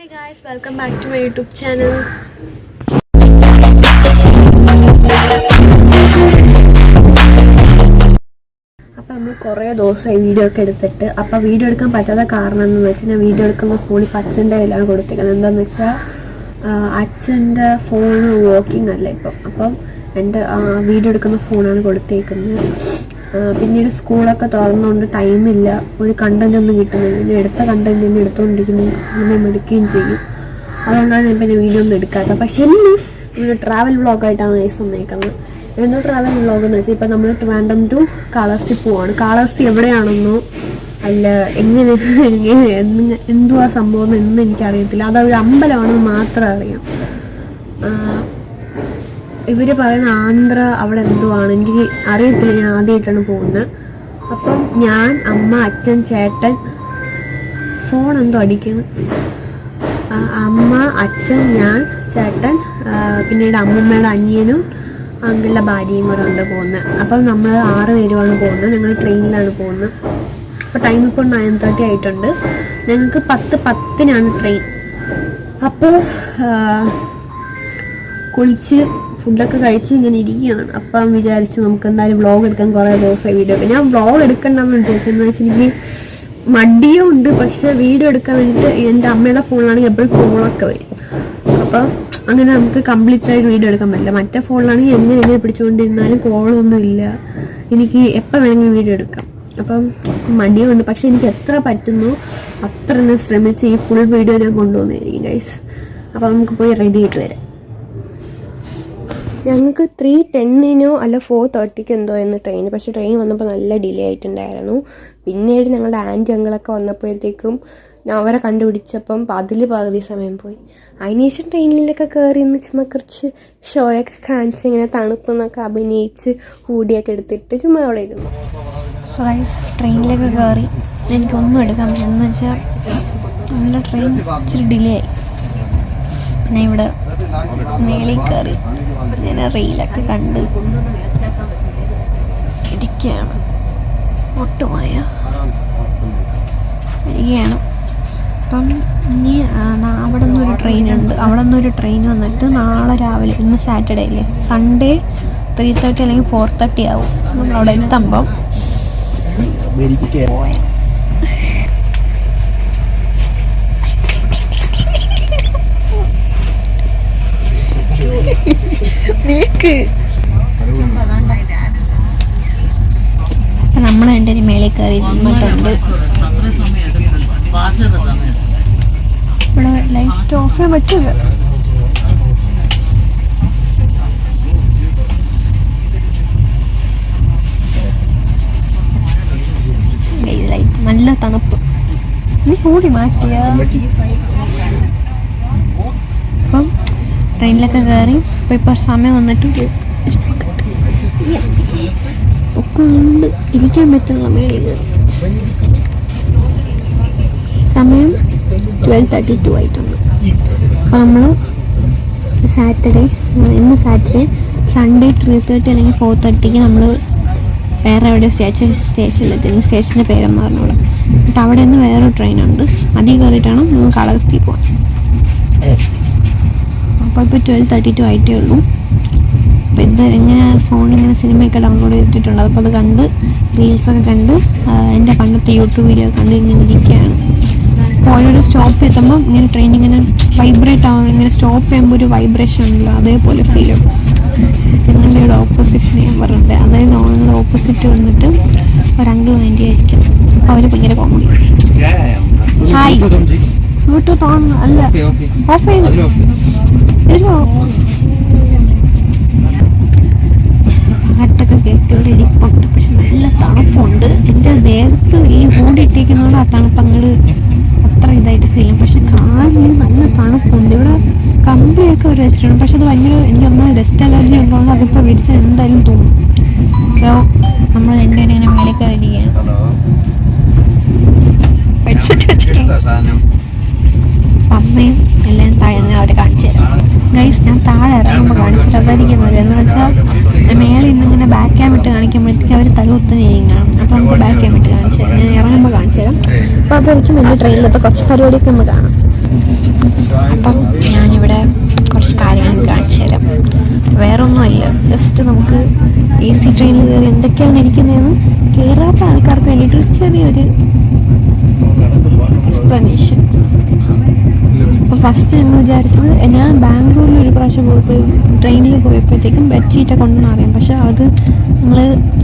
Hey guys, welcome back to my YouTube channel. അപ്പോൾ നമ്മൾ കുറേ ദിവസമായി വീഡിയോ ഒക്കെ എടുത്തിട്ട് അപ്പോൾ വീഡിയോ എടുക്കാൻ പറ്റാത്ത കാരണം എന്ന് വെച്ചാൽ ഞാൻ വീഡിയോ എടുക്കുന്ന ഫോണിൽ അച്ഛൻ്റെ കയ്യിലാണ് കൊടുത്തേക്കുന്നത്. എന്താണെന്ന് വെച്ചാൽ അച്ഛൻ്റെ ഫോൺ വർക്കിംഗ് അല്ല ഇപ്പം. അപ്പം എൻ്റെ വീഡിയോ എടുക്കുന്ന ഫോണാണ് കൊടുത്തേക്കുന്നത്. പിന്നീട് സ്കൂളൊക്കെ തുറന്നുകൊണ്ട് ടൈമില്ല, ഒരു കണ്ടന്റ് ഒന്നും കിട്ടുന്നില്ല. ഇനി എടുത്ത കണ്ടന്റ് തന്നെ എടുത്തുകൊണ്ടിരിക്കുന്നു, നമ്മൾ എടുക്കുകയും ചെയ്യും. അതുകൊണ്ടാണ് ഞാൻ പിന്നെ വീഡിയോ ഒന്നും എടുക്കാത്തത്. പക്ഷെ ഇന്ന് ഒരു ട്രാവൽ വ്ളോഗായിട്ടാണ് ഗൈസ് വന്നേക്കുന്നത്. എന്തോ ട്രാവൽ വ്ളോഗ് എന്ന് വെച്ചാൽ ഇപ്പം നമ്മൾ ട്രിവാൻഡ്രം ടു കാളഹസ്തി പോവാണ്. കാളഹസ്തി എവിടെയാണെന്നോ അല്ല എങ്ങനെ എന്തുവാ സംഭവം എന്ന് എനിക്കറിയത്തില്ല. അതൊരു അമ്പലമാണെന്ന് മാത്രം അറിയാം. ഇവർ പറയുന്ന ആന്ധ്ര അവിടെ എന്തുവാണ് എനിക്ക് അറിയത്തില്ല, ഞാൻ ആദ്യമായിട്ടാണ് പോകുന്നത്. അപ്പം ഞാൻ, അമ്മ, അച്ഛൻ, ചേട്ടൻ, ഫോൺ എന്തോ അടിക്കണം. അമ്മ, അച്ഛൻ, ഞാൻ, ചേട്ടൻ, പിന്നീട് അമ്മമ്മയുടെ അനിയനും അങ്കിളുടെ ഭാര്യയും കൂടെ ഉണ്ട് പോകുന്നത്. അപ്പം നമ്മൾ 6 പേരുമാണ് പോകുന്നത്. ഞങ്ങൾ ട്രെയിനിലാണ് പോകുന്നത്. അപ്പോൾ ടൈം ഇപ്പോൾ 9:30 ആയിട്ടുണ്ട്. ഞങ്ങൾക്ക് 10:10 ട്രെയിൻ. അപ്പോൾ കുളിച്ച് ഫുഡൊക്കെ കഴിച്ച് ഇങ്ങനെ ഇരിക്കുകയാണ്. അപ്പം വിചാരിച്ചു നമുക്ക് എന്തായാലും വ്ളോഗ് എടുക്കാൻ കുറേ ദിവസമായി വീഡിയോ ഒക്കെ. ഞാൻ വ്ളോഗ് എടുക്കണ്ടെന്ന് വിചാരിച്ചെന്ന് വെച്ചാൽ എനിക്ക് മടിയും ഉണ്ട്. പക്ഷെ വീഡിയോ എടുക്കാൻ വേണ്ടിയിട്ട് എൻ്റെ അമ്മയുടെ ഫോണിലാണെങ്കിൽ എപ്പോഴും ഫോണൊക്കെ വരും. അപ്പം അങ്ങനെ നമുക്ക് കംപ്ലീറ്റ് ആയിട്ട് വീഡിയോ എടുക്കാൻ പറ്റില്ല. മറ്റേ ഫോണിലാണെങ്കിൽ എങ്ങനെ പിടിച്ചുകൊണ്ടിരുന്നാലും കോളൊന്നും ഇല്ല, എനിക്ക് എപ്പോൾ വേണമെങ്കിലും വീഡിയോ എടുക്കാം. അപ്പം മടിയുണ്ട്. പക്ഷെ എനിക്ക് എത്ര പറ്റുന്നു അത്ര ഞാൻ ശ്രമിച്ച് ഈ ഫുൾ വീഡിയോ ഞാൻ കൊണ്ടുവന്നിരിക്കും ഗൈസ്. അപ്പം നമുക്ക് പോയി റെഡി ആയിട്ട് വരാം. ഞങ്ങൾക്ക് 3:10 അല്ല 4:30 എന്തോ എന്ന് ട്രെയിൻ. പക്ഷേ ട്രെയിൻ വന്നപ്പോൾ നല്ല ഡിലേ ആയിട്ടുണ്ടായിരുന്നു. പിന്നീട് ഞങ്ങളുടെ ആൻറ്റി അങ്കിളൊക്കെ വന്നപ്പോഴത്തേക്കും ഞാൻ അവരെ കണ്ടുപിടിച്ചപ്പം പകുതി സമയം പോയി. അതിനുശേഷം ട്രെയിനിലൊക്കെ കയറി ഇന്ന് ചുമ്മാ കുറച്ച് ഷോയൊക്കെ കാണിച്ച് ഇങ്ങനെ തണുപ്പെന്നൊക്കെ അഭിനയിച്ച് ഹൂഡിയൊക്കെ എടുത്തിട്ട് ചുമ്മാ അവിടെ ഇരുന്നു. സോ ഗൈസ് ട്രെയിനിലൊക്കെ കയറി എനിക്കൊന്നും എടുക്കാൻ പറ്റില്ല. എന്ന് വെച്ചാൽ നമ്മുടെ ട്രെയിൻ ഇച്ചിരി ഡിലേ ആയി. പിന്നെ ഇവിടെ മേളിൽ കയറി ഞാൻ റീലൊക്കെ കണ്ട് ഇരിക്കുകയാണ്. ഒട്ടുമായ ഇരിക്കുകയാണ്. അപ്പം ഇനി അവിടെ നിന്നൊരു ട്രെയിനുണ്ട്. അവിടെ നിന്നൊരു ട്രെയിൻ വന്നിട്ട് നാളെ രാവിലെ, ഇന്ന് സാറ്റർഡേ അല്ലേ, സൺഡേ 3:30 അല്ലെങ്കിൽ 4:30 ആവും നമ്മൾ അവിടെ എത്തുമ്പം. നമ്മൾ എൻ്റെ മേളിൽ കയറി നിന്നിട്ടുണ്ട്. ഇവിടെ ലൈറ്റ് ഓഫ് ചെയ്യാൻ പറ്റില്ല. ലൈറ്റ് നല്ല തണുപ്പ്. നീ കൂടി മാറ്റിയ. അപ്പം ട്രെയിനിലൊക്കെ കയറി. ഇപ്പോൾ സമയം വന്നിട്ട് ഒക്കെ ഉണ്ട്, ഇരിക്കാൻ പറ്റുള്ള മേളിൽ കയറി. സമയം 12:32 ആയിട്ടുണ്ട്. അപ്പോൾ നമ്മൾ സാറ്റർഡേ, ഇന്ന് സാറ്റർഡേ, സൺഡേ 3:30 അല്ലെങ്കിൽ 4:30 നമ്മൾ വേറെ എവിടെ സ്റ്റേഷനിലെത്തി. സ്റ്റേഷൻ്റെ പേരെന്ന് പറഞ്ഞോളാം. എന്നിട്ട് അവിടെ നിന്ന് വേറൊരു ട്രെയിനുണ്ട്, അതിൽ കയറിയിട്ടാണ് നമ്മൾ കാളഹസ്തി പോകാൻ. അപ്പോൾ ഇപ്പോൾ 12:32 ആയിട്ടേ ഉള്ളൂ. അപ്പോൾ ഇങ്ങനെ ഫോണിലിങ്ങനെ സിനിമയൊക്കെ ഡൗൺലോഡ് ചെയ്തിട്ടുണ്ട്. അപ്പോൾ അത് കണ്ട് റീൽസൊക്കെ കണ്ട് എൻ്റെ പണ്ടത്തെ യൂട്യൂബ് വീഡിയോ കണ്ട് ഇങ്ങനെ ഇരിക്കുകയാണ്. അപ്പോൾ ഓരോരോ സ്റ്റോപ്പ് എത്തുമ്പോൾ ഇങ്ങനെ ട്രെയിൻ ഇങ്ങനെ വൈബ്രേറ്റ് ആവും. ഇങ്ങനെ സ്റ്റോപ്പ് ചെയ്യുമ്പോൾ ഒരു വൈബ്രേഷൻ ഉണ്ടല്ലോ, അതേപോലെ ഫീൽ ചെയ്യും. ഞങ്ങളുടെ ഇവിടെ ഓപ്പോസിറ്റ് ഞാൻ പറഞ്ഞിട്ട്, അതായത് ഞങ്ങളുടെ ഓപ്പോസിറ്റ് വന്നിട്ട് ഒരു അങ്കിൾ വേണ്ടി ആയിരിക്കും. അപ്പോൾ അവർ ഭയങ്കര കോമഡി. ഹായ്, ബ്ലൂടൂത്ത് ഓൺ അല്ല, ഓഫ് ചെയ്തു. പാട്ടൊക്കെ കേട്ടിവിടെ ഇരിപ്പുണ്ട്. പക്ഷെ നല്ല തണുപ്പുണ്ട്. എൻ്റെ ദേഹത്ത് ഈ കൂടിയിട്ടിരിക്കുന്നതുകൊണ്ട് ആ തണുപ്പ് അങ്ങോട്ട് അത്ര ഇതായിട്ട് ഫീൽ ചെയ്യും. പക്ഷെ കാലിന് നല്ല തണുപ്പുണ്ട്. ഇവിടെ കമ്പിയൊക്കെ ഒരു വെച്ചിട്ടുണ്ട്. പക്ഷെ അത് ഭയങ്കര, എനിക്കൊന്ന് ഡസ്റ്റ് അലർജി ഉള്ളതുകൊണ്ട് അതിപ്പോൾ വിരിച്ചാൽ എന്തായാലും തോന്നും. സോ നമ്മൾ രണ്ടുപേരും ഇങ്ങനെ മേളിൽ കയറിയിരിക്കുകയാണ്. ഹെഡ്സെറ്റ് വെച്ചിട്ടുണ്ട്. അമ്മയും എല്ലാം താഴെ അവിടെ കാണിച്ചു തരാം ഗൈസ്. ഞാൻ താഴെ ഇറങ്ങുമ്പോൾ കാണിച്ചിട്ട് അതായിരിക്കുന്നില്ല. എന്ന് വെച്ചാൽ മേളിൽ നിന്നിങ്ങനെ ബാക്ക് ക്യാം ഇട്ട് കാണിക്കുമ്പോഴത്തേക്കും അവർ തലകുത്തനെ കാണും. അപ്പോൾ നമുക്ക് ബാക്ക് ക്യാം ഇട്ട് കാണിച്ചു തരാം. ഞാൻ ഇറങ്ങുമ്പോൾ കാണിച്ചു തരാം. അപ്പോൾ അതായിരിക്കും എൻ്റെ ട്രെയിനിൽ ഇപ്പോൾ കുറച്ച് പരിപാടിയൊക്കെ നമ്മൾ കാണാം. എന്തൊക്കെയാണ് ഇരിക്കുന്നതെന്ന് കയറാത്ത ആൾക്കാർക്ക് വേണ്ടിയിട്ട് ചെറിയൊരു എക്സ്പ്ലനേഷൻ. അപ്പോൾ ഫസ്റ്റ് ഞങ്ങൾ വിചാരിച്ചത്, ഞാൻ ബാംഗ്ലൂരിൽ ഒരു പ്രാവശ്യം പോയപ്പോൾ ട്രെയിനിൽ പോയപ്പോഴത്തേക്കും ബെഡ്ഷീറ്റൊക്കെ കൊണ്ടെന്ന് അറിയാം. പക്ഷേ അത് ഞങ്ങൾ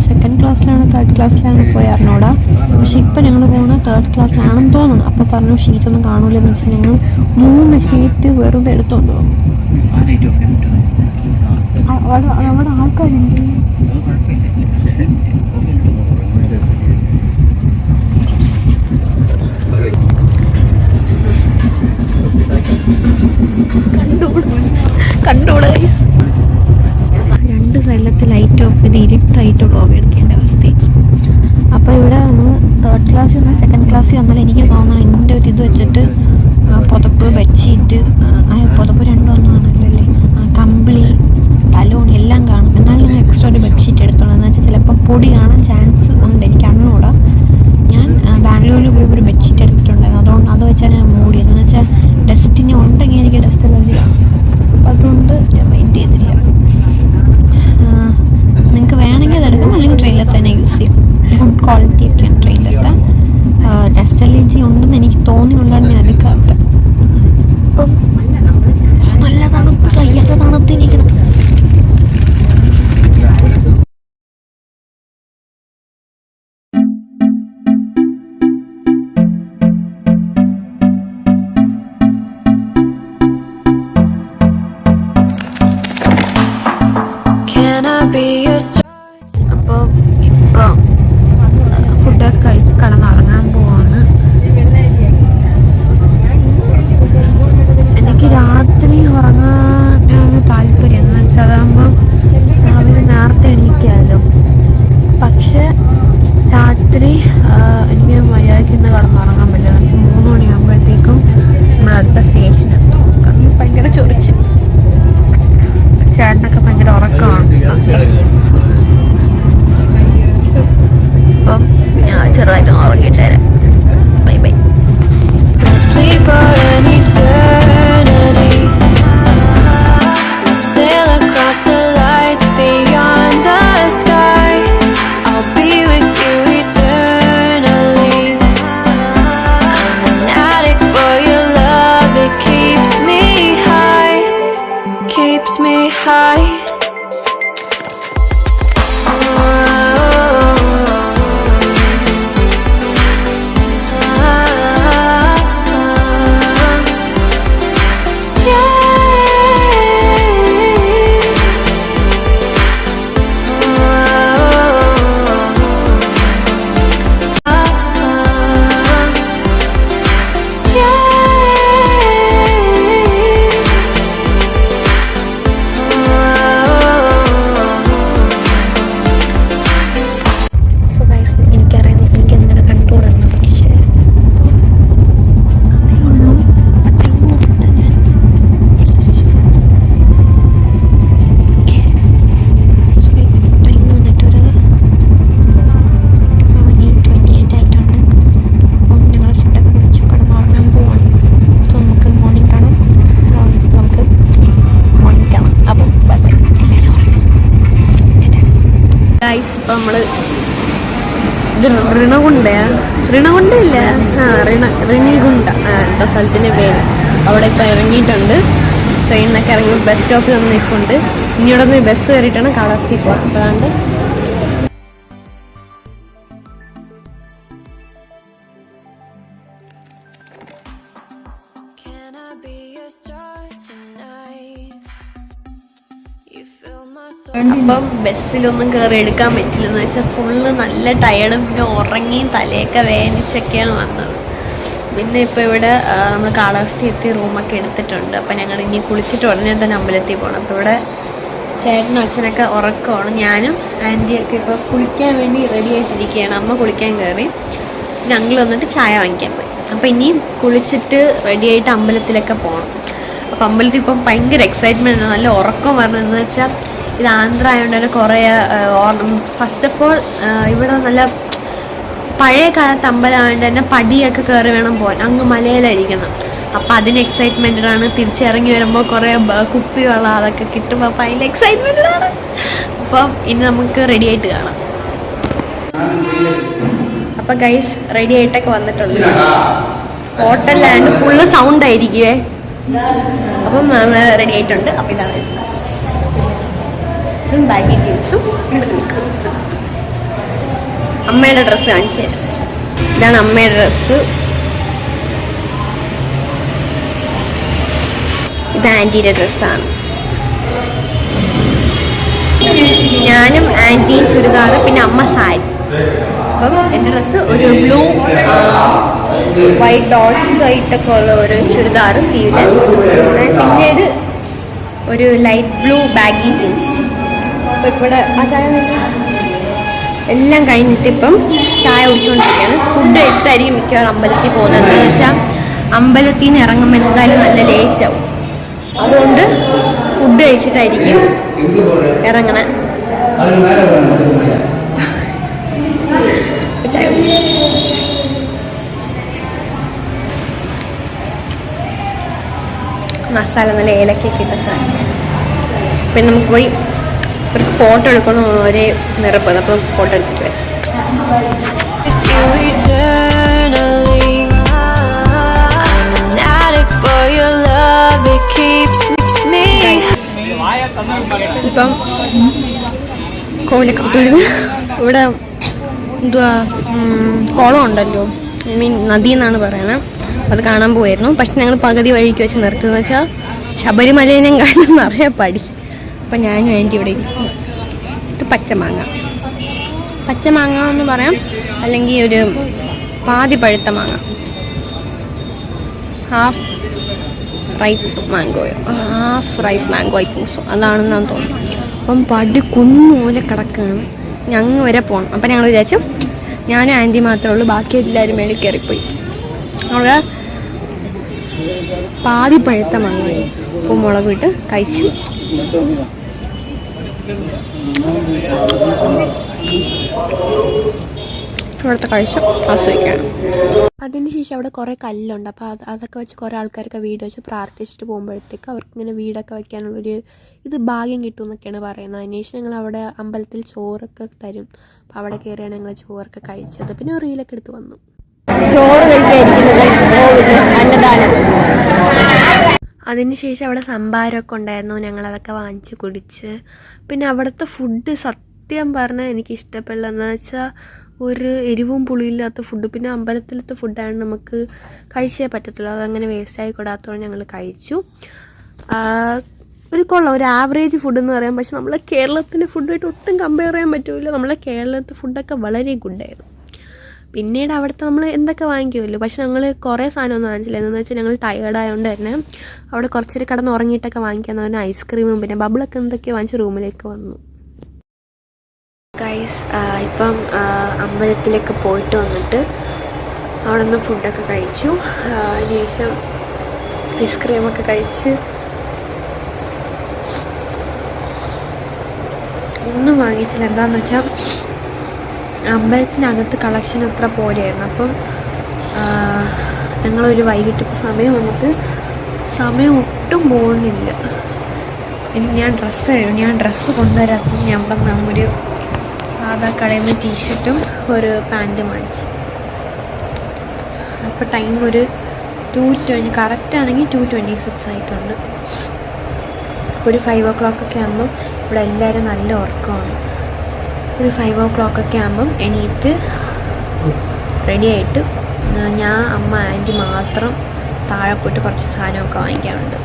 സെക്കൻഡ് ക്ലാസ്സിലാണ് തേർഡ് ക്ലാസ്സിലാണ് പോയി അറിഞ്ഞൂടാ. പക്ഷേ ഇപ്പോൾ ഞങ്ങൾ പോകുന്നത് തേർഡ് ക്ലാസ്സിലാണെന്ന് തോന്നുന്നു. അപ്പോൾ പറഞ്ഞു ഷീറ്റൊന്നും കാണൂലെന്ന് വെച്ചാൽ ഞങ്ങൾ 3 ഷീറ്റ് വെറുതെ എടുത്തോണ്ട് പോകും. അവിടെ ആൾക്കാരുണ്ട്. കണ്ടൂടെ രണ്ട് സൈഡിലത്തെ ലൈറ്റ് ഓഫ് ചെയ്ത് ഇരുട്ടായിട്ട് വ്ളോഗ് എടുക്കേണ്ട അവസ്ഥ. അപ്പോൾ ഇവിടെ നമ്മൾ തേർഡ് ക്ലാസ്സിൽ നിന്ന് സെക്കൻഡ് ക്ലാസ്സിൽ വന്നാൽ എനിക്ക് തോന്നുന്നു എൻ്റെ ഒരു ഇത് വെച്ചിട്ട് പുതപ്പ് ബെഡ്ഷീറ്റ് പുതപ്പ് രണ്ടും ഒന്നാണല്ലോ അല്ലേ, കമ്പിളി തലോണി എല്ലാം കാണും. എന്നാലും ഞാൻ എക്സ്ട്രാ ഒരു ബെഡ്ഷീറ്റ് എടുത്തോളാം. എന്ന് വെച്ചാൽ ചിലപ്പോൾ പൊടി കാണാൻ ചാൻസ് ഉണ്ട്, എനിക്ക് അറിഞ്ഞുകൂടാ. ഞാൻ ബാംഗ്ലൂരിൽ പോയി ഒരു ബെഡ്ഷീറ്റ് എടുത്തിട്ടുണ്ടായിരുന്നു. അതുകൊണ്ട് അത് വെച്ചാൽ ഞാൻ മൂടിയത്. എന്ന് വെച്ചാൽ ഡസ്റ്റിന് ഉണ്ടെങ്കിൽ എനിക്ക് ഡസ്റ്റ് അലർജി കാണും. അപ്പം അതുകൊണ്ട് ഞാൻ മൈൻഡ് ചെയ്തില്ല. നിങ്ങൾക്ക് വേണമെങ്കിൽ അതെടുക്കാം, അല്ലെങ്കിൽ ട്രെയിനിൽ തന്നെ യൂസ് ചെയ്യാം. ഗുഡ് ക്വാളിറ്റി ഒക്കെയാണ് ട്രെയിനിലത്തെ. ഡസ്റ്റ് അലർജി ഉണ്ടെന്ന് എനിക്ക് തോന്നിയുകൊണ്ടാണ് ഞാൻ എടുക്കാത്തത്. അപ്പം നല്ല തണുപ്പ് കയ്യൊക്കെ തണുത്തിരിക്കണം. അപ്പോൾ ഇപ്പോൾ ഫുഡൊക്കെ കഴിച്ച് കിടന്നുറങ്ങാൻ പോവാണ്. എനിക്ക് രാത്രി ഉറങ്ങാനാണ് താല്പര്യം. എന്ന് വെച്ചാൽ അതാകുമ്പം രാവിലെ നേരത്തെ എണീക്കാമല്ലോ. പക്ഷെ രാത്രി എനിക്ക് മര്യാദയ്ക്ക് ഇന്ന് കിടന്നുറങ്ങാൻ പറ്റില്ല. എന്ന് വെച്ചാൽ 3 മണിയാകുമ്പോഴത്തേക്കും നമ്മൾ അടുത്ത സ്റ്റേഷനെത്തും. കാരണം ഭയങ്കര ചൊറിച്ച്, ചേട്ടനൊക്കെ ഭയങ്കര ഉറക്കമാണ്. അപ്പം ഞാൻ ചെറുതായിട്ട് ഉറങ്ങിയിട്ട് തരാം. Bye bye. High. ഇപ്പം നമ്മൾ ഋണകുണ്ടയില്ല റിണികുണ്ട എന്താ സ്ഥലത്തിൻ്റെ പേര്. അവിടെ ഇപ്പം ഇറങ്ങിയിട്ടുണ്ട്. ട്രെയിനിനൊക്കെ ഇറങ്ങി ബസ് സ്റ്റോപ്പിൽ വന്ന് നിൽപ്പുണ്ട്. ഇനി ഇവിടെ നിന്ന് ബസ് കയറിയിട്ടാണ് കാലാവസ്ഥയിൽ പോകാം. അപ്പോൾ അതുകൊണ്ട് അപ്പം ബസ്സിലൊന്നും കയറി എടുക്കാൻ പറ്റില്ല. എന്ന് വെച്ചാൽ ഫുള്ള് നല്ല ടയർഡും പിന്നെ ഉറങ്ങിയും തലയൊക്കെ വേദനിച്ചൊക്കെയാണ് വന്നത്. പിന്നെ ഇപ്പോൾ ഇവിടെ നമ്മൾ കാലാവസ്ഥ എത്തി റൂമൊക്കെ എടുത്തിട്ടുണ്ട്. അപ്പം ഞങ്ങൾ ഇനി കുളിച്ചിട്ട് ഉടനെ തന്നെ അമ്പലത്തിൽ പോകണം. അപ്പോൾ ഇവിടെ ചേട്ടനും അച്ഛനൊക്കെ ഉറക്കമാണ്. ഞാനും ആൻറ്റിയൊക്കെ ഇപ്പോൾ കുളിക്കാൻ വേണ്ടി റെഡി ആയിട്ടിരിക്കുകയാണ്. അമ്മ കുളിക്കാൻ കയറി, ഞങ്ങൾ വന്നിട്ട് ചായ വാങ്ങിക്കാൻ പോയി. അപ്പോൾ ഇനിയും കുളിച്ചിട്ട് റെഡിയായിട്ട് അമ്പലത്തിലൊക്കെ പോകണം. അപ്പോൾ അമ്പലത്തിൽ ഇപ്പം ഭയങ്കര എക്സൈറ്റ്മെൻറ്റ് ഉണ്ട്. നല്ല ഉറക്കം വരണമെന്ന് വെച്ചാൽ ഇത് ആന്ധ്ര ആയതുകൊണ്ട് തന്നെ കുറേ ഫസ്റ്റ് ഓഫ് ഓൾ ഇവിടെ നല്ല പഴയ കാലത്ത് അമ്പലമായതുകൊണ്ട് തന്നെ പടിയൊക്കെ കയറി വേണം പോകാൻ. അങ്ങ് മലയിലായിരിക്കണം. അപ്പം അതിന് എക്സൈറ്റ്മെൻറ്റിലാണ്. തിരിച്ചിറങ്ങി വരുമ്പോൾ കുറേ കുപ്പിവെള്ളം അതൊക്കെ കിട്ടുമ്പോൾ അപ്പം അതിൻ്റെ എക്സൈറ്റ്മെൻറ്റിലാണ്. അപ്പം ഇനി നമുക്ക് റെഡി ആയിട്ട് കാണാം. അപ്പം ഗൈസ് റെഡി ആയിട്ടൊക്കെ വന്നിട്ടുണ്ട്. ഹോട്ടലിലാണ്ട് ഫുള്ള് സൗണ്ട് ആയിരിക്കുവേ. അപ്പം റെഡി ആയിട്ടുണ്ട്. അപ്പം ഇതാണ് ഇതും ബാഗി ജീൻസും. അമ്മയുടെ ഡ്രസ്സ് കാണിച്ചു തരാം. ഇതാണ് അമ്മയുടെ ഡ്രസ്സ്. ഇത് ആൻറ്റിയുടെ ഡ്രസ്സാണ്. ഞാനും ആൻറ്റിയും ചുരിദാർ, പിന്നെ അമ്മ സാരി. അപ്പം എൻ്റെ ഡ്രസ്സ് ഒരു ബ്ലൂ വൈറ്റ് ഡോട്ട്സ് ആയിട്ടൊക്കെ ഉള്ള ഒരു ചുരിദാർ സീവ്ലെസ്, പിന്നീട് ഒരു ലൈറ്റ് ബ്ലൂ ബാഗി ജീൻസ്. അപ്പം ഇവിടെ ആ ചായ എല്ലാം കഴിഞ്ഞിട്ട് ഇപ്പം ചായ കുടിച്ചുകൊണ്ടിരിക്കുകയാണ്. ഫുഡ് കഴിച്ചിട്ടായിരിക്കും മിക്കവാറും അമ്പലത്തിൽ പോകുന്നത്. എന്താണെന്ന് വെച്ചാൽ അമ്പലത്തിൽ നിന്ന് ഇറങ്ങുമ്പോൾ എന്തായാലും നല്ല ലേറ്റ് ആവും. അതുകൊണ്ട് ഫുഡ് കഴിച്ചിട്ടായിരിക്കും ഇറങ്ങണേ. ചായ മസാല നല്ല ഏലക്കൊക്കെ ഇട്ട ചായ. പിന്നെ നമുക്ക് പോയി ഒരു ഫോട്ടോ എടുക്കണം. ഒരേ നിറപ്പത്. അപ്പം ഫോട്ടോ എടുത്തിട്ട് വരാം. ഇപ്പം കോവിലൊക്കെ തൊഴുത് ഇവിടെ എന്തുവാ കുളം ഉണ്ടല്ലോ, ഐ മീൻ നദി എന്നാണ് പറയണത്. അത് കാണാൻ പോയിരുന്നു. പക്ഷെ ഞങ്ങൾ പകുതി വഴിക്ക് വെച്ച് നിർത്തുന്നത് വെച്ചാൽ ശബരിമലയിനെയും കാണാൻ നിറയെ പടി. അപ്പം ഞാനും ആൻറ്റി ഇവിടെ ഇരിക്കുന്നു. ഇത് പച്ചമാങ്ങ. പച്ചമാങ്ങ എന്ന് പറയാം, അല്ലെങ്കിൽ ഒരു പാതി പഴുത്ത മാങ്ങ, ഹാഫ് റൈപ്പ് മാംഗോയോ, half ripe mango I think so, അതാണെന്നാണ് തോന്നുന്നു. അപ്പം പടി കുന്നുപോലെ കിടക്കുകയാണ്. ഞങ്ങൾ വരെ പോകണം. അപ്പം ഞങ്ങൾ വിചാരിച്ചു ഞാനും ആൻറ്റി മാത്രമേ ഉള്ളൂ, ബാക്കി എല്ലാവരും മേളിൽ കയറിപ്പോയി. അവിടെ പാതി പഴുത്ത മാങ്ങ ഉപ്പും മുളകും ഇട്ട് കഴിച്ചു. ഇവിടുത്തെ കാഴ്ച ആസ്വദിക്കുകയാണ്. അതിനുശേഷം അവിടെ കുറേ കല്ലുണ്ട്. അപ്പോൾ അതൊക്കെ വെച്ച് കുറേ ആൾക്കാരൊക്കെ വീട് വെച്ച് പ്രാർത്ഥിച്ചിട്ട് പോകുമ്പോഴത്തേക്ക് അവർക്ക് ഇങ്ങനെ വീടൊക്കെ വയ്ക്കാനുള്ളൊരു ഇത് ഭാഗ്യം കിട്ടും എന്നൊക്കെയാണ് പറയുന്നത്. അതിനുശേഷം ഞങ്ങൾ അവിടെ അമ്പലത്തിൽ ചോറൊക്കെ തരും. അപ്പോൾ അവിടെ കയറിയാണ് ഞങ്ങൾ ചോറൊക്കെ കഴിച്ചത്. പിന്നെ റീലൊക്കെ എടുത്ത് വന്നു. ചോറ് കഴിക്കാതിരിക്കുന്നത് അന്നദാനം. അതിനുശേഷം അവിടെ സംഭാരമൊക്കെ ഉണ്ടായിരുന്നു. ഞങ്ങളതൊക്കെ വാങ്ങിച്ച് കുടിച്ച്. പിന്നെ അവിടുത്തെ ഫുഡ് സത്യം പറഞ്ഞാൽ എനിക്ക് ഇഷ്ടപ്പെടില്ലെന്ന് വെച്ചാൽ ഒരു എരിവും പുളിയില്ലാത്ത ഫുഡ്. പിന്നെ അമ്പലത്തിലത്തെ ഫുഡാണ് നമുക്ക് കഴിച്ചേ പറ്റത്തുള്ളൂ. അതങ്ങനെ വേസ്റ്റായി കൂടാത്തതുകൊണ്ട് ഞങ്ങൾ കഴിച്ചു. ഒരു കൊള്ളാം, ഒരു ആവറേജ് ഫുഡ് എന്ന് പറയാം. പക്ഷെ നമ്മളെ കേരളത്തിൻ്റെ ഫുഡായിട്ട് ഒട്ടും കമ്പയർ ചെയ്യാൻ പറ്റില്ല. നമ്മളെ കേരളത്തിലെ ഫുഡൊക്കെ വളരെ ഗുഡായിരുന്നു. പിന്നീട് അവിടുത്തെ നമ്മൾ എന്തൊക്കെ വാങ്ങിക്കുമല്ലോ, പക്ഷെ ഞങ്ങൾ കുറേ സാധനമൊന്നും വാങ്ങിച്ചില്ല. എന്താണെന്ന് വെച്ചാൽ ഞങ്ങൾ ടയേർഡായതുകൊണ്ട് തന്നെ അവിടെ കുറച്ചൊരു കിടന്ന് ഉറങ്ങിയിട്ടൊക്കെ വാങ്ങിക്കാമെന്ന് പറഞ്ഞാൽ ഐസ്ക്രീമും പിന്നെ ബബിളൊക്കെ എന്തൊക്കെയോ വാങ്ങിച്ച് റൂമിലേക്ക് വന്നു. ഗൈസ് ഇപ്പം അമ്പലത്തിലേക്ക് പോയിട്ട് വന്നിട്ട് അവിടെ നിന്ന് ഫുഡൊക്കെ കഴിച്ചു. അതിനുശേഷം ഐസ്ക്രീമൊക്കെ കഴിച്ച് ഒന്നും വാങ്ങിച്ചില്ല. എന്താണെന്ന് വെച്ചാൽ അമ്പലത്തിനകത്ത് കളക്ഷൻ അത്ര പോലെയായിരുന്നു. അപ്പം ഞങ്ങളൊരു വൈകിട്ട് ഇപ്പോൾ സമയം വന്നിട്ട് സമയം ഒട്ടും പോകുന്നില്ല. ഞാൻ ഡ്രസ്സ് കൊണ്ടുവരാത്ത ഞാൻ ഒരു സാധാ കടയിൽ നിന്ന് ടീഷർട്ടും ഒരു പാൻറ്റും വാങ്ങിച്ചു. അപ്പോൾ ടൈം ഒരു 2:20 കറക്റ്റാണെങ്കിൽ 2:26 ആയിട്ടുണ്ട്. ഒരു 5 o'clock ഒക്കെ ആകുമ്പം ഇവിടെ എല്ലാവരും നല്ല ഉറക്കമാണ്. ഒരു 5 o'clock ഒക്കെ ആകുമ്പം എണീറ്റ് റെഡിയായിട്ട് ഞാൻ അമ്മ ആൻറ്റി മാത്രം താഴെ പോയിട്ട് കുറച്ച് സാധനമൊക്കെ വാങ്ങിക്കാറുണ്ട്.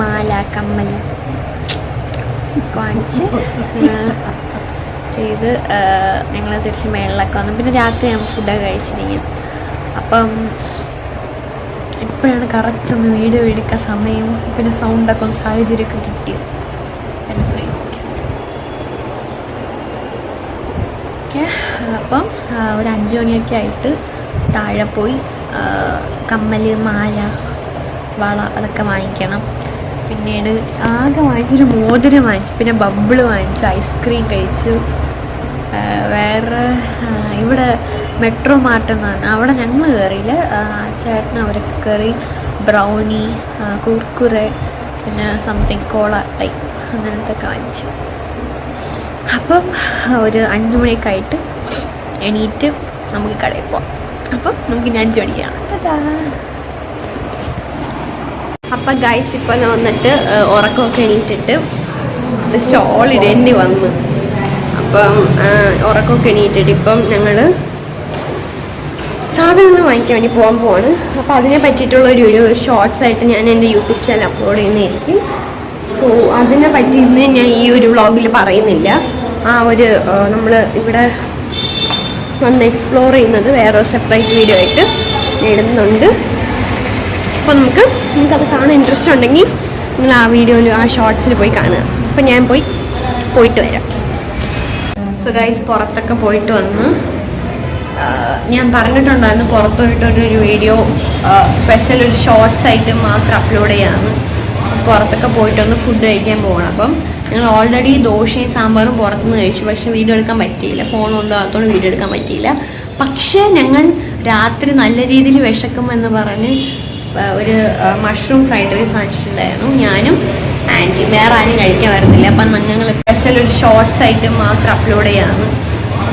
മാല കമ്മൽ വാങ്ങിച്ച് ചെയ്ത് ഞങ്ങൾ തിരിച്ച് മേളിലൊക്കെ വന്നു. പിന്നെ രാത്രി ഞങ്ങൾ ഫുഡൊക്കെ കഴിച്ചിരിക്കും. അപ്പം ഇപ്പോഴാണ് കറക്റ്റ് ഒന്ന് വീഡിയോ എടുക്കാൻ സമയവും പിന്നെ സൗണ്ടൊക്കെ ഒന്ന് സാഹചര്യമൊക്കെ കിട്ടിയത്. Free okay. അപ്പം ഒരു 5 മണിയൊക്കെ ആയിട്ട് താഴെ പോയി കമ്മൽ മാല വള അതൊക്കെ വാങ്ങിക്കണം. പിന്നീട് ആകെ വാങ്ങിച്ചൊരു മോതിരം വാങ്ങിച്ചു, പിന്നെ ബബിള് വാങ്ങിച്ചു, ഐസ്ക്രീം കഴിച്ചു. വേറെ ഇവിടെ മെട്രോ മാർട്ട് എന്നാണ്, അവിടെ ഞങ്ങൾ കയറിയില്ല, ചേട്ടൻ അവരൊക്കെ കയറി. ബ്രൗണി, കുർക്കുറെ, പിന്നെ സംതിങ് കോള ടൈപ്പ് അങ്ങനത്തെ ഒക്കെ വാങ്ങിച്ചു. അപ്പം ഒരു 5 മണിയൊക്കെ ആയിട്ട് എണീറ്റ് നമുക്ക് കടയിൽ പോവാം. അപ്പം നമുക്ക് ഇനി 5 മണിക്കാണ്. അപ്പം ഗൈസ് ഇപ്പം ഞാൻ വന്നിട്ട് ഉറക്കമൊക്കെ എണീറ്റിട്ട് ഷോൾ ഇടേണ്ടി വന്നു. അപ്പം ഉറക്കമൊക്കെ എണീറ്റിട്ട് ഇപ്പം ഞങ്ങൾ സാധനങ്ങൾ വാങ്ങിക്കാൻ വേണ്ടി പോകാൻ പോവാണ്. അപ്പോൾ അതിനെ പറ്റിയിട്ടുള്ള ഒരു ഷോർട്സ് ആയിട്ട് ഞാൻ എൻ്റെ യൂട്യൂബ് ചാനൽ അപ്ലോഡ് ചെയ്യുന്നതായിരിക്കും. സോ അതിനെ പറ്റി ഇന്ന് ഞാൻ ഈ ഒരു വ്ളോഗിൽ പറയുന്നില്ല. നമ്മൾ ഇവിടെ വന്ന് എക്സ്പ്ലോർ ചെയ്യുന്നത് വേറെ സെപ്പറേറ്റ് വീഡിയോ ആയിട്ട് ഇടുന്നുണ്ട്. അപ്പോൾ നിങ്ങൾക്കത് കാണാൻ ഇൻട്രസ്റ്റ് ഉണ്ടെങ്കിൽ നിങ്ങൾ ആ വീഡിയോയിൽ ആ ഷോർട്സിൽ പോയി കാണുക. അപ്പോൾ ഞാൻ പോയിട്ട് വരാം. സോ ഗൈസ് പുറത്തൊക്കെ പോയിട്ട് വന്ന് ഞാൻ പറഞ്ഞിട്ടുണ്ടായിരുന്നു പുറത്ത് പോയിട്ടൊരു വീഡിയോ സ്പെഷ്യൽ ഒരു ഷോർട്സ് ആയിട്ട് മാത്രം അപ്ലോഡ് ചെയ്യാമെന്ന്. പുറത്തൊക്കെ പോയിട്ടൊന്ന് ഫുഡ് കഴിക്കാൻ പോകണം. അപ്പം ഞങ്ങൾ ഓൾറെഡി ദോശയും സാമ്പാറും പുറത്തുനിന്ന് കഴിച്ചു. പക്ഷേ വീഡിയോ എടുക്കാൻ പറ്റിയില്ല, ഫോൺ കൊണ്ടുപോകാത്തതുകൊണ്ട് വീഡിയോ എടുക്കാൻ പറ്റിയില്ല. പക്ഷേ ഞങ്ങൾ രാത്രി നല്ല രീതിയിൽ വിശക്കുമെന്ന് പറഞ്ഞ് ഒരു മഷ്റൂം ഫ്രൈഡ് റൈസ് വാങ്ങിച്ചിട്ടുണ്ടായിരുന്നു. ഞാനും ആൻറ്റി, വേറെ ആരും കഴിക്കാൻ വരുന്നില്ല. അപ്പം ഞങ്ങൾ സ്പെഷ്യൽ ഒരു ഷോർട്സ് ആയിട്ട് മാത്രം അപ്ലോഡ് ചെയ്യാമെന്ന്.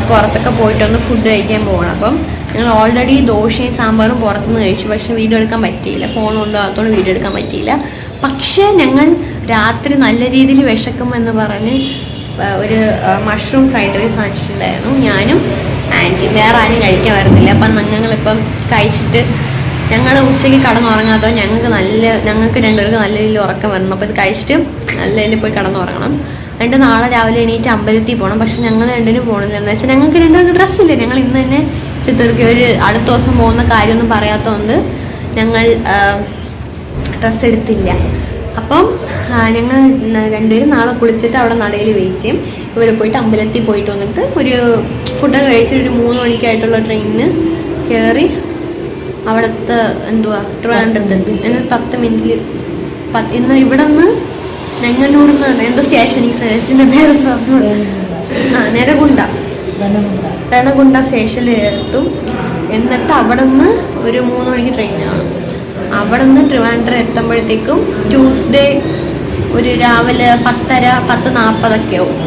പുറത്തൊക്കെ പോയിട്ടൊന്ന് ഫുഡ് കഴിക്കാൻ പോകണം. അപ്പം ഞങ്ങൾ ഓൾറെഡി ദോശയും സാമ്പാറും പുറത്തുനിന്ന് കഴിച്ചു. പക്ഷേ വീഡിയോ എടുക്കാൻ പറ്റിയില്ല, ഫോൺ കൊണ്ടുപോകാത്തതുകൊണ്ട് വീഡിയോ എടുക്കാൻ പറ്റിയില്ല. പക്ഷേ ഞങ്ങൾ രാത്രി നല്ല രീതിയിൽ വിശക്കുമെന്ന് പറഞ്ഞ് ഒരു മഷ്റൂം ഫ്രൈഡ് റൈസ് വാങ്ങിച്ചിട്ടുണ്ടായിരുന്നു. ഞാനും ആൻറ്റി, വേറെ ആരും കഴിക്കാൻ വരുന്നില്ല. അപ്പം ഞങ്ങളിപ്പം കഴിച്ചിട്ട് ഞങ്ങൾ ഉച്ചയ്ക്ക് കടന്നുറങ്ങാത്തോ ഞങ്ങൾക്ക് രണ്ടുപേർക്ക് നല്ല രീതിയിൽ ഉറക്കം വരണം. അപ്പോൾ ഇത് കഴിച്ചിട്ട് നല്ല രീതിയിൽ പോയി കടന്നുറങ്ങണം. എന്നിട്ട് നാളെ രാവിലെ എണീറ്റ് അമ്പലത്തിൽ പോകണം. പക്ഷെ ഞങ്ങൾ രണ്ടിനും പോകണില്ല. എന്ന് വെച്ചാൽ ഞങ്ങൾക്ക് രണ്ടുപേർക്ക് ഡ്രസ്സില്ല. ഞങ്ങൾ ഇന്ന് തന്നെ ഇട്ടുതീർക്കി ഒരു അടുത്ത ദിവസം പോകുന്ന കാര്യമൊന്നും പറയാത്തതുകൊണ്ട് ഞങ്ങൾ ഡ്രസ്സ് എടുത്തില്ല. അപ്പം ഞങ്ങൾ രണ്ടുപേരും നാളെ കുളിച്ചിട്ട് അവിടെ നടയിൽ വെയിറ്റ് ചെയ്യും. ഇവർ പോയിട്ട് അമ്പലത്തിൽ പോയിട്ട് വന്നിട്ട് ഒരു ഫുഡൊക്കെ കഴിച്ചിട്ട് ഒരു 3 മണിക്കായിട്ടുള്ള ട്രെയിനിന് കയറി അവിടുത്തെ ട്രിവാൻഡ്രത്ത് എത്തും. എന്നിട്ട് 10 മിനിറ്റിൽ ഇന്ന് ഇവിടെ നിന്ന് നെങ്ങന്നൂർന്ന് എന്തോ സ്റ്റേഷനിൻ്റെ പേര് രണകുണ്ട സ്റ്റേഷനിൽ എത്തും. എന്നിട്ട് അവിടെ നിന്ന് ഒരു 3 മണിക്ക് ട്രെയിനാണ്. അവിടെ നിന്ന് ട്രിവാൻഡ്രം എത്തുമ്പോഴത്തേക്കും ട്യൂസ്ഡേ ഒരു രാവിലെ 10:40 ആവും.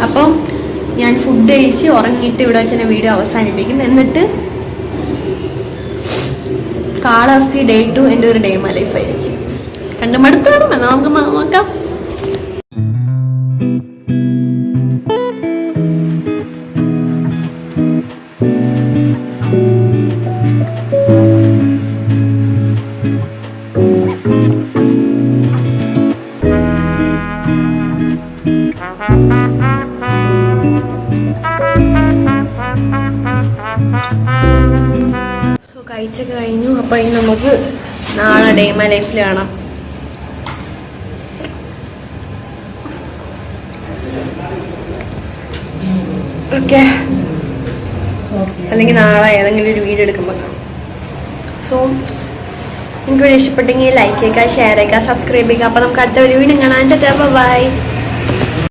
അപ്പം ഞാൻ ഫുഡ് കഴിച്ച് ഉറങ്ങിയിട്ട് ഇവിടെ വെച്ച് തന്നെ വീഡിയോ അവസാനിപ്പിക്കും. എന്നിട്ട് കാളഹസ്തി ഡേ 2 എൻ്റെ ഒരു ഡേ മൈ ലൈഫ് ആയിരിക്കും. കണ്ട് മടുക്കണം എന്ന് നമുക്ക് നോക്കാം. കഴിച്ചൊക്കെ കഴിഞ്ഞു. അപ്പോൾ ഇനി നമുക്ക് നാളെ ഡേ മൈ ലൈഫിൽ കാണാം. ഓക്കെ, അല്ലെങ്കിൽ നാളെ ഏതെങ്കിലും ഒരു വീഡിയോ എടുക്കുമ്പോൾ കാണാം. സോ നിങ്ങൾക്ക് വീഡിയോ ഇഷ്ടപ്പെട്ടെങ്കിൽ ലൈക്ക് ചെയ്യുക, ഷെയർ ചെയ്യുക, സബ്സ്ക്രൈബ് ചെയ്യുക. അപ്പോൾ നമുക്ക് അടുത്ത ഒരു വീഡിയോ കാണാൻ. ബൈ.